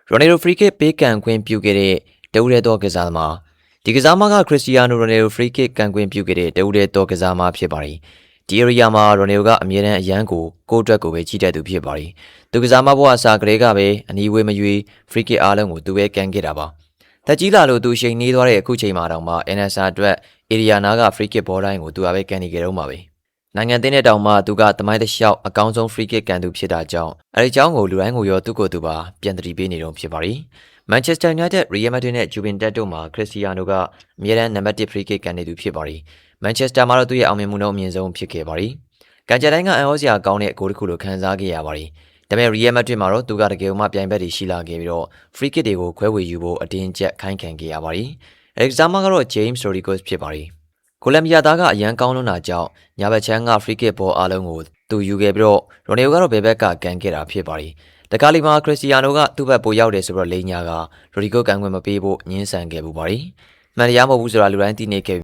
ရိုနယ်ဒိုဖရီကစ်ပေးကန်ခွင့်ပြုခဲ့တဲ့တဦးရဲသောကစားသမားဒီကစားသမားကခရစ္စတီယာနိုရိုနယ်ဒိုဖရီကစ်ကန်ခွင့်ပြုခဲ့တဲ့တဦးရဲသောကစားသမားဖြစ်ပါတယ်ဒီဧရိယာမှာရိုနယ်ဒိုကအမြဲတမ်းအရန်ကိုအတွက်ကိုပဲကြီးတက်သူဖြစ်ပါတယ်သူကစားမဘဝအစားကလေးကပဲအနီးဝေးမရွေးဖရီကစ်အားလုံးကိုသူပဲကန်ခဲ့တာပါတက်ကြီးလာလို့သူရှိန်နေသွားတဲ့အခုချိန်မှာတောင်မှ NSR အတွက်ဧရိယာနာကဖရီကစ်ဘောတိုင်းကိုသူကပဲကန်နေကြတော့မှာပဲနိုင်ငံသင်းတဲ့တောင်မှသူကသမိုင်းတစ်လျှောက်အကောင်းဆုံးဖရီကစ်ကန်သူဖြစ်တာကြောင့်အဲဒီကြောင်းကိုလူတိုင်းကိုရောသူ့ကိုယ်သူပါပြန်တည်ပေးနေတော့ဖြစ်ပါတယ်မန်ချက်စတာယူနိုက်တက်ရီယယ်မက်ဒရစ်နဲ့ဂျူဗင်တက်တို့မှာခရစ္စတီယာနိုကအမြဲတမ်းနံပါတ်1ဖရီကစ်ကန်နေသူဖြစ်ပါတယ်မန်ချက်စတာမှာတော့သူ့ရဲ့အောင်မြင်မှုနှုန်းအမြင့်ဆုံးဖြစ်ခဲ့ပါတယ်ကန်ဂျာတိုင်းကအန်ဟောစရာကောင်းတဲ့ဂိုးတစ်ခုလိုခံစားခဲ့ရပါတယ်ဒါပေမဲ့ရီယယ်မက်ဒရစ်မှာတော့သူကတကယ်မှပြိုင်ဘက်တွေရှိလာခဲ့ပြီးတော့ဖရီကစ်တွေကိုခွဲဝေယူဖို့အတင်းကျပ်ခိုင်းခံခဲ့ရပါတယ်အဲဒီကစားမကတော့ဂျိမ်းစ်ရိုဒီဂိုစ်ဖြစ်ပါတယ်ကိုလံဘီယာသားကအရန်ကောင်းလွန်းတာကြောင့်ညာဘက်ချမ်းကဖရီကစ်ဘောအားလုံးကိုသူယူခဲ့ပြီးတော့ရိုနယ်ဒိုကတော့ဘယ်ဘက်ကကန်ခဲ့တာဖြစ်ပါတယ်တကားလီမှာခရစ္စတီယာနိုကသူ့ဘက်ပိုရောက်တယ်ဆိုတော့လိန်ညာကရိုဒီဂိုကန်ခွင့်မပေးဖို့ညှင်းဆန်ခဲ့ပူပါတယ်မှန်တရားမဟုတ်ဘူးဆိုတာလူတိုင်းသိနေခဲ့